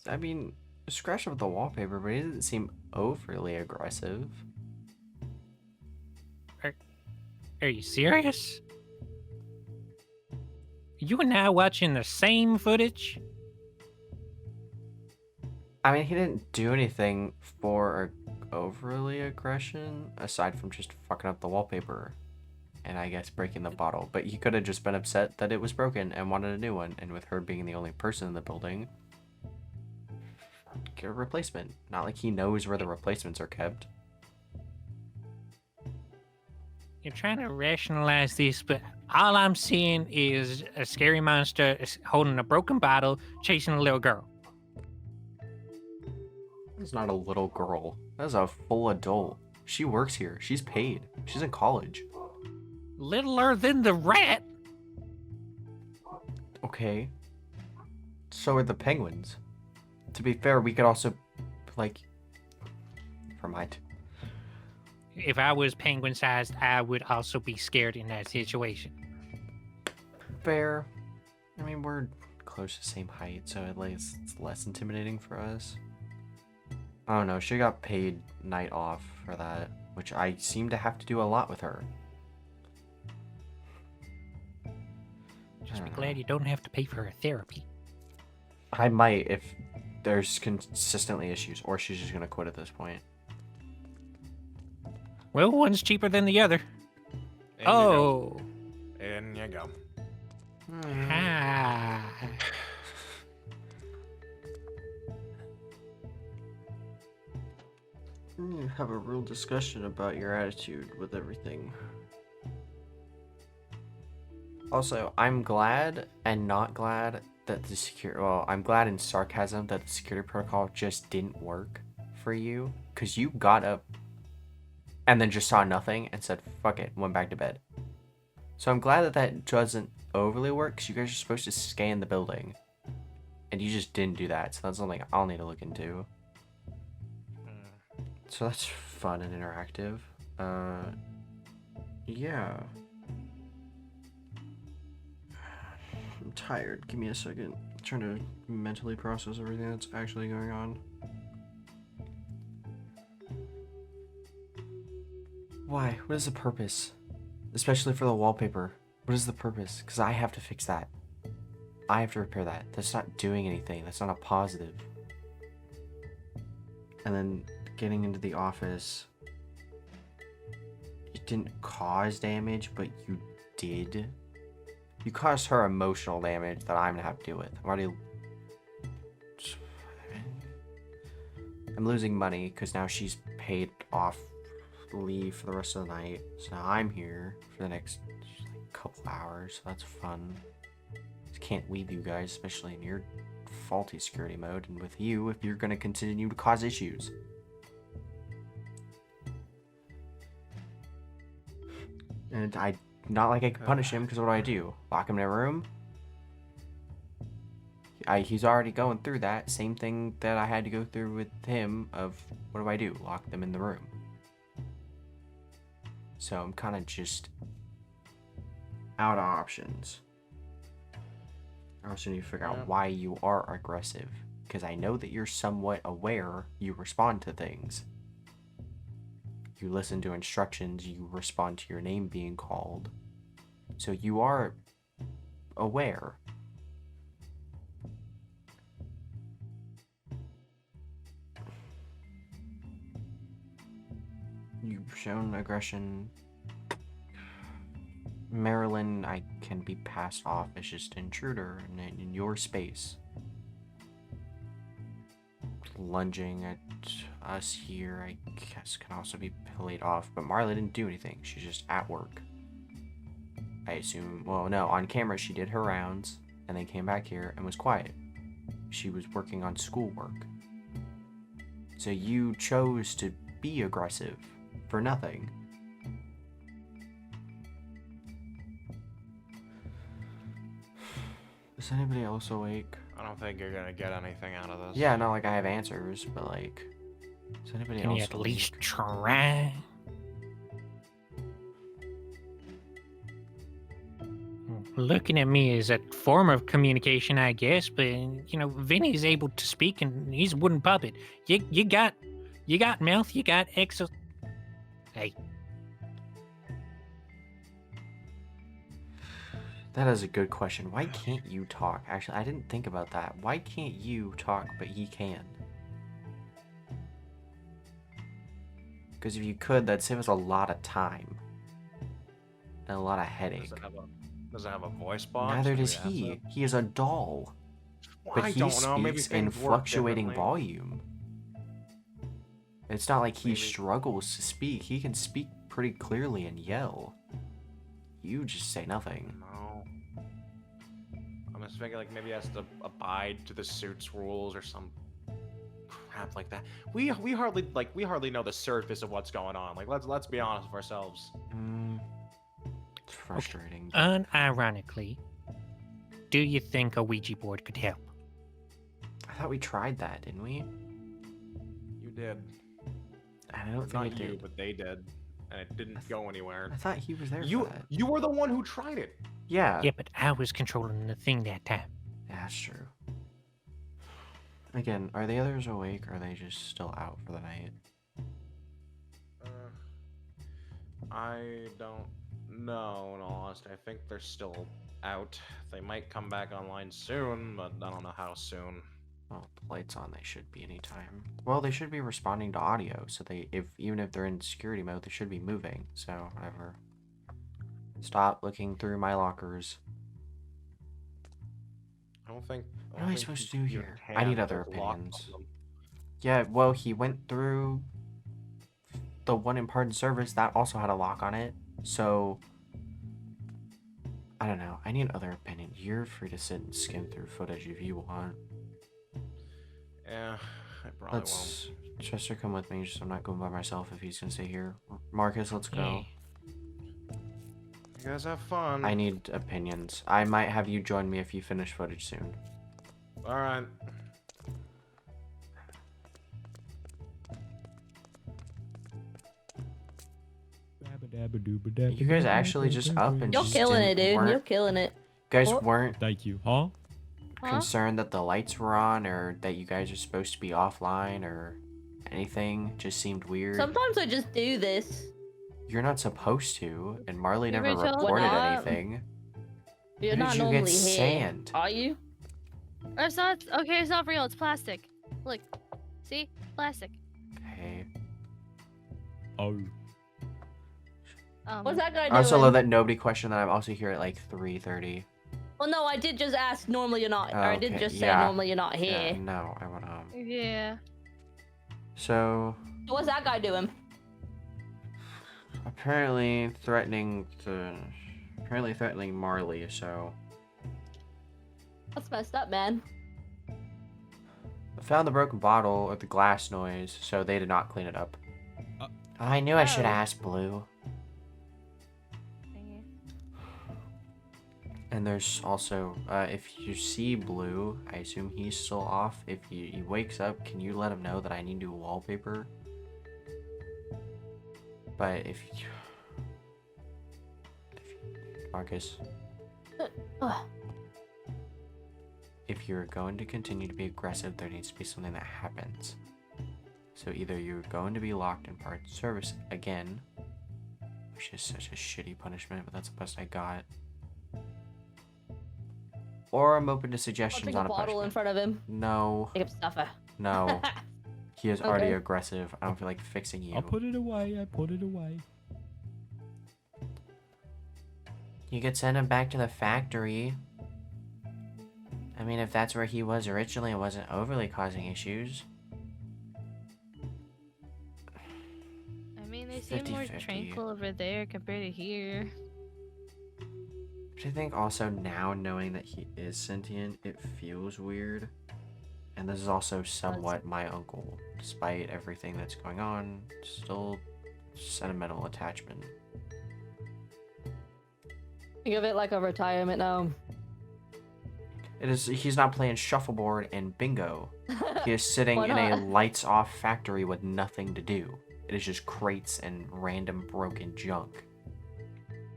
I mean, scratch up the wallpaper, but he doesn't seem overly aggressive. Are you serious? You and I watching the same footage? I mean, he didn't do anything for overly aggression, aside from just fucking up the wallpaper. And I guess breaking the bottle. But he could have just been upset that it was broken and wanted a new one. And with her being the only person in the building, get a replacement. Not like he knows where the replacements are kept. You're trying to rationalize this, but all I'm seeing is a scary monster holding a broken bottle, chasing a little girl. That's not a little girl. That's a full adult. She works here. She's paid. She's in college. Littler than the rat? Okay. So are the penguins. To be fair, we could also, like... Never mind. If I was penguin-sized, I would also be scared in that situation. Fair. I mean, we're close to the same height, so at least it's less intimidating for us. I don't know, she got paid night off for that, which I seem to have to do a lot with her. Just be glad you don't have to pay for her therapy. I might if there's consistently issues, or she's just gonna quit at this point. Well, one's cheaper than the other. In you go. Ah. Have a real discussion about your attitude with everything. Also, I'm glad and not glad that the I'm glad in sarcasm that the security protocol just didn't work for you, because you got up and then just saw nothing and said, fuck it, went back to bed. So I'm glad that that doesn't overly work, because you guys are supposed to scan the building. And you just didn't do that, so that's something I'll need to look into. So that's fun and interactive. Yeah. I'm tired. Give me a second. I'm trying to mentally process everything that's actually going on. Why? What is the purpose? Especially for the wallpaper. What is the purpose? Because I have to fix that. I have to repair that. That's not doing anything. That's not a positive. And then getting into the office. You didn't cause damage, but you did. You caused her emotional damage that I'm gonna have to deal with. I'm losing money because now she's paid off leave for the rest of the night. So now I'm here for the next couple hours. So that's fun. Just can't leave you guys, especially in your faulty security mode, and with you if you're gonna continue to cause issues. And not like I could punish him, because what do? Lock him in a room? He's already going through that. Same thing that I had to go through with him of, what do? Lock them in the room. So I'm kind of just out of options. I also need to figure out why you are aggressive, because I know that you're somewhat aware you respond to things. You listen to instructions, you respond to your name being called. So you are aware. You've shown aggression. Marilyn, I can be passed off as just an intruder in your space. Lunging at us here, I guess, can also be played off, but Marla didn't do anything. She's just at work. I assume, well, no, on camera she did her rounds and then came back here and was quiet. She was working on schoolwork. So you chose to be aggressive for nothing. Is anybody else awake? I don't think you're gonna get anything out of this. Yeah, not like I have answers, but like, is anybody Can else you at least awake? try? Looking at me is a form of communication, I guess, but you know, Vinny's able to speak and he's a wooden puppet. You got mouth, you got exo. Hey, That is a good question. Why can't you talk? Actually, I didn't think about that. Why can't you talk, but he can? Because if you could, that'd save us a lot of time. And a lot of headache. Does it have a voice box? Neither Do we does ask he. it? He is a doll. Well, But I he don't know. Maybe speaks in things work fluctuating differently. volume. It's not like he Maybe. struggles to speak. He can speak pretty clearly and yell. You just say nothing. No. I'm just thinking like maybe he has to abide to the suit's rules or some crap like that. We hardly know the surface of what's going on. Like let's be honest with ourselves. It's frustrating. unironically, do you think a Ouija board could help? I thought we tried that, didn't we? You did. I don't think Not it you, did. but they did, and it didn't go anywhere. I thought he was there for You that. you were the one who tried it. Yeah. Yeah, but I was controlling the thing that time. Yeah, that's true. Again, are the others awake or are they just still out for the night? I don't know, in all honesty. I think they're still out. They might come back online soon, but I don't know how soon. Well, the light's on, they should be anytime. Well, they should be responding to audio, so even if they're in security mode, they should be moving, so whatever. Stop looking through my lockers. I don't think. What am I supposed to do you here? I can need other lock opinions. them. Yeah, well, he went through the one in Pardon Service that also had a lock on it, so I don't know. I need other opinion. You're free to sit and skim through footage if you want. Yeah, I probably Let's Chester come with me. Just I'm not going by myself if he's gonna stay here. Marcus, let's go. won't. You guys have fun. I need opinions. I might have you join me if you finish footage soon. All right. You guys actually just up and You're just killing it, didn't- dude. You're weren't- killing it. guys What? weren't Thank you. Huh? Huh? concerned that the lights were on or that you guys are supposed to be offline or anything. Just seemed weird. Sometimes I just do this. You're not supposed to, and Marley You never were told reported not. anything. You're How not did you normally get here. sand? Are you? Or it's not. Okay, it's not real. It's plastic. Look, see, plastic. Okay. Oh. Um, What's that guy I doing? also love that nobody questioned that I'm also here at like 3:30. Well, no, I did just ask normally you're not. Or I did Okay, just say yeah. normally you're not Yeah, here. no, I went Yeah. So What's that guy doing? apparently threatening Marley. So That's messed up, man. I found the broken bottle or the glass noise, so they did not clean it up. I knew I should Oh. ask Blue. Thingy. And there's also, if you see Blue, I assume he's still off. If he wakes up, can you let him know that I need new wallpaper? But if Marcus, Ugh. if you're going to continue to be aggressive, there needs to be something that happens. So either you're going to be locked in parts service again, which is such a shitty punishment, but that's the best I got. Or I'm open to I'll suggestions take a on a bottle in punishment. front of him. No, Take a stuffer. no. He is already Okay. aggressive. I don't feel like fixing you. I'll put it away. I put it away. You could send him back to the factory. I mean, if that's where he was originally and wasn't overly causing issues. I mean, they seem more 50-50. tranquil over there compared to here. Which I think also now knowing that he is sentient, it feels weird. And this is also somewhat my uncle. Despite everything that's going on, still sentimental attachment. Think of it like a retirement home. He's not playing shuffleboard and bingo. He is sitting Why in a not? lights off factory with nothing to do. It is just crates and random broken junk.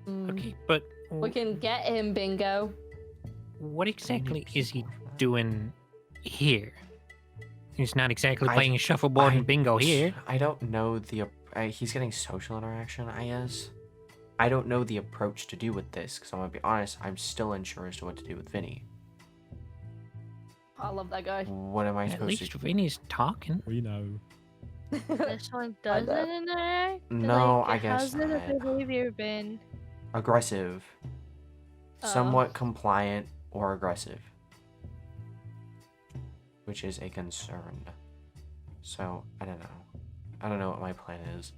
Okay, but We can get him, bingo. what exactly is he doing here? He's not exactly I- playing shuffleboard and bingo here. I don't know he's getting social interaction, I guess. I don't know the approach to do with this, because I'm gonna be honest, I'm still unsure as to what to do with Vinny. I love that guy. What am I At supposed least to? Vinny's talking. We know. This one doesn't bet. interact? But, No, like, I guess how's the not. behavior been? Aggressive. Oh. Somewhat compliant or aggressive. Which is a concern. So, I don't know. I don't know what my plan is.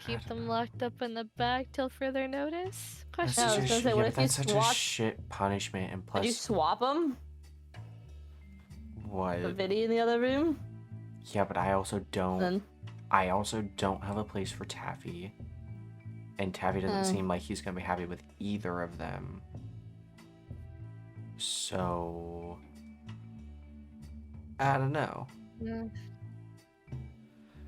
Keep them locked up in the back till further notice? That's Question. I was such a gonna say, sh- what yeah, if you that's such a swap- shit punishment, and Did you plus, swap him? what? The Vinny in the other room? Yeah, but I also don't. Then I also don't have a place for Taffy, and Taffy doesn't Oh. seem like he's gonna be happy with either of them. So, I don't know. Yeah.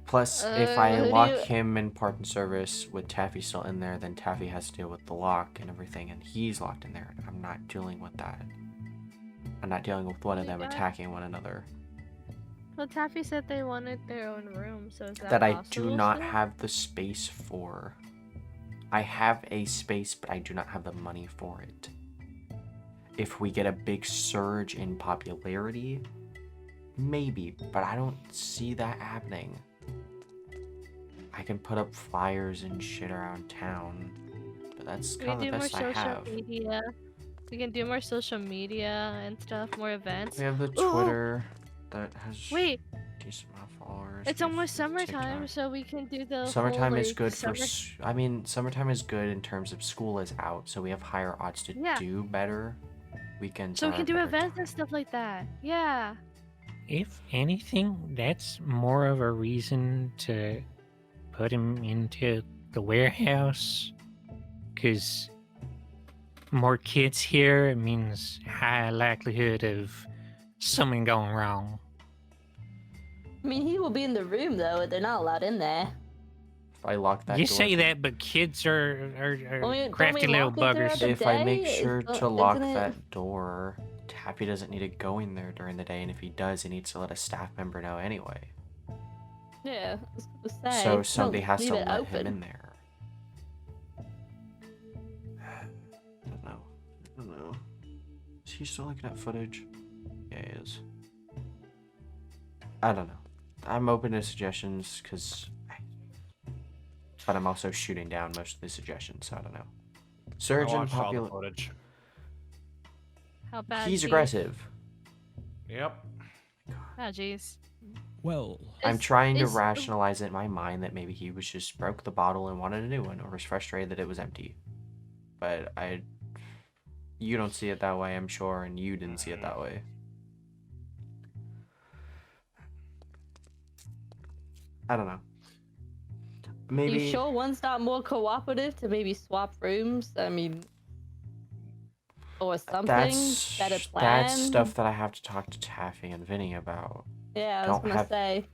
Plus, if I who do lock you- him in parking service with Taffy still in there, then Taffy has to deal with the lock and everything, and he's locked in there. I'm not dealing with that. I'm not dealing with one of them Yeah. attacking one another. Well, Taffy said they wanted their own room, so is that That I possible do not still? have the space for. I have a space, but I do not have the money for it. If we get a big surge in popularity, maybe, but I don't see that happening. I can put up flyers and shit around town, but that's We kind can of do the more best I social have. media. We can do more social media and stuff, more events. We have the Ooh. Twitter that has Wait, decent amount of followers. it's We have almost summertime, TikTok. so we can do the Summertime whole, is like, good summer... I mean, summertime is good in terms of school is out, so we have higher odds to Yeah. do better. Weekends So we are can do better events and time. stuff like that. Yeah. If anything, that's more of a reason to put him into the warehouse. Because more kids here means high likelihood of something going wrong. I mean, he will be in the room though. They're not allowed in there. If I lock that You door, say that, but kids are Don't crafty we little lock it throughout buggers. the if I make day? sure Isn't to lock it- that door, Taffy doesn't need to go in there during the day, and if he does, he needs to let a staff member know anyway. Yeah, I was gonna say. So don't somebody has leave to it let open. him in there. I don't know. I don't know. Is he still looking at footage? Yeah, he is. I don't know. I'm open to suggestions but I'm also shooting down most of the suggestions, so I don't know. I Surge in watched all the popular. footage. How bad? He's Chief? aggressive. Yep. Oh, jeez. Well, I'm Is- trying to is- rationalize it in my mind that maybe he was just broke the bottle and wanted a new one, or was frustrated that it was empty. But you don't see it that way, I'm sure, and you didn't see it that way. I don't know. Maybe You sure one's not more cooperative to maybe swap rooms? I mean, or something better plan. that's stuff that I have to talk to Taffy and Vinny about. Yeah, I was don't gonna have- say.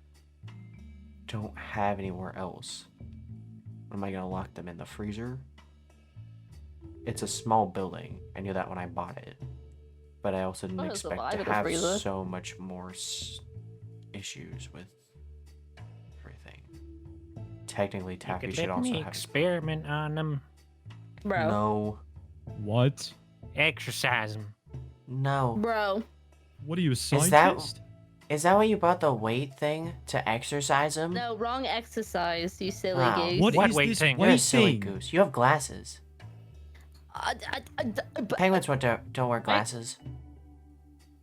Don't have anywhere else. What am I gonna lock them in the freezer? It's a small building. I knew that when I bought it, but I also didn't Oh, it's expect alive to in a have freezer. so much more issues with everything. Technically, You Taffy could should let also me have. experiment on them, Bro. No, what? exercise them. no. Bro. What are you, a that- scientist? Is that why you bought the weight thing to exercise him? No, wrong exercise, you silly Wow. goose. What What is weight this thing? You're a weight silly thing? goose. You have glasses. But Penguins don't wear glasses.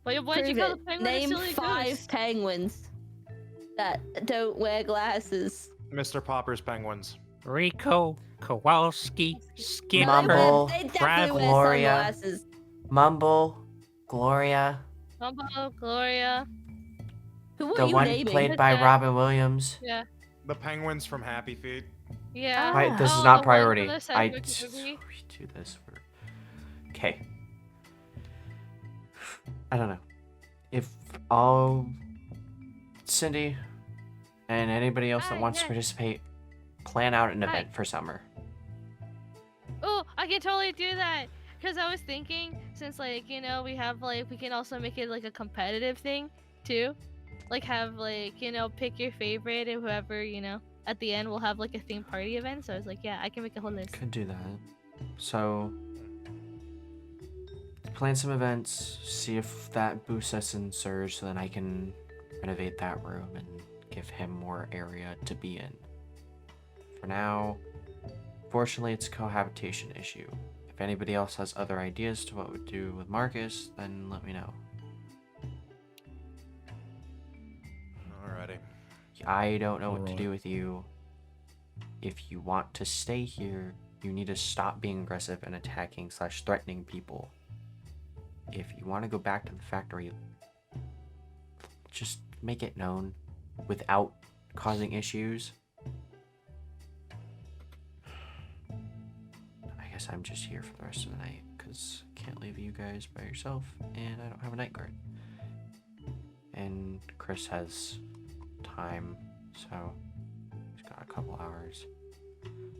Wait, why'd you prove call it. the penguin Name a silly 5 goose? penguins that don't wear glasses. Mr. Popper's penguins. Rico, Kowalski, Skipper. Mumble, they definitely wear Gloria. sunglasses. Mumble, Gloria, Mumbo, Gloria. Who the are you one naming? played by Vincent. Robin Williams. Yeah. the penguins from Happy Feet. Yeah. Right, this is Oh, not the one priority. from the I Sandwich movie. we do this. Okay. I don't know. If all Cindy and anybody else that Hi, wants to yeah. participate, plan out an Hi. event for summer. Oh, I can totally do that. Cause I was thinking, since like we have like we can also make it like a competitive thing too, like have like pick your favorite and whoever at the end we'll have like a theme party event. So I was like, yeah, I can make a whole list. Could do that. So plan some events, see if that boosts us in Surge, so then I can renovate that room and give him more area to be in. For now, fortunately, it's a cohabitation issue. If anybody else has other ideas to what we'd do with Marcus, then let me know. Alrighty. I don't know what to Alright. do with you. If you want to stay here, you need to stop being aggressive and attacking / threatening people. If you want to go back to the factory, just make it known without causing issues. I guess I'm just here for the rest of the night because I can't leave you guys by yourself and I don't have a night guard. And Chris has time, so he's got a couple hours.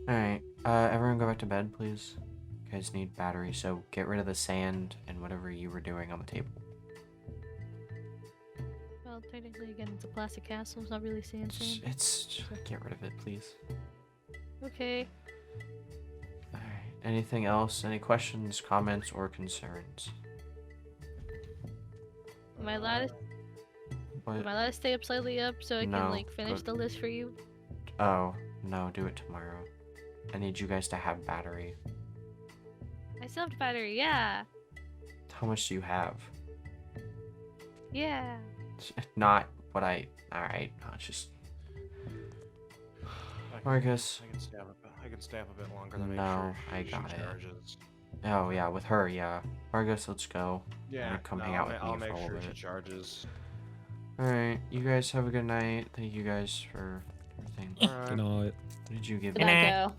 Alright, everyone go back to bed, please. You guys need battery, so get rid of the sand and whatever you were doing on the table. Well, technically, again, it's a plastic castle. It's not really sand. Just get rid of it, please. Okay. Alright, anything else? Any questions, comments, or concerns? Am I allowed to stay up slightly up so I No, can like finish but- the list for you? Oh, no, do it tomorrow. I need you guys to have battery. I still have battery. Yeah. How much do you have? Yeah. Not what I... Alright, no, it's just... Marcus. I can stay up a bit longer than make No, sure I she got it. charges. Oh, yeah, with her, yeah. Marcus, let's go. Yeah, come no, hang out with I'll me make for a sure little she bit. charges. Alright, you guys have a good night. Thank you guys for everything. Good Alright. night. What did you give Good me? night, night. girl.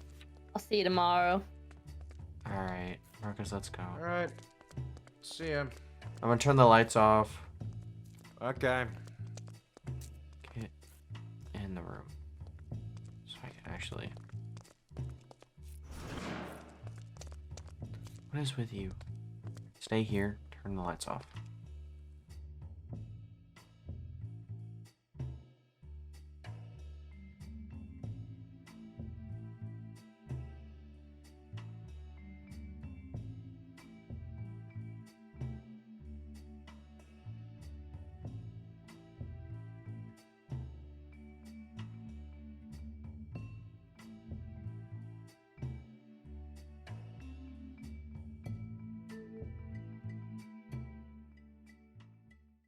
I'll see you tomorrow. Alright, Marcus, let's go. Alright. See ya. I'm gonna turn the lights off. Okay. Get in the room. So I can actually... What is with you? Stay here, turn the lights off.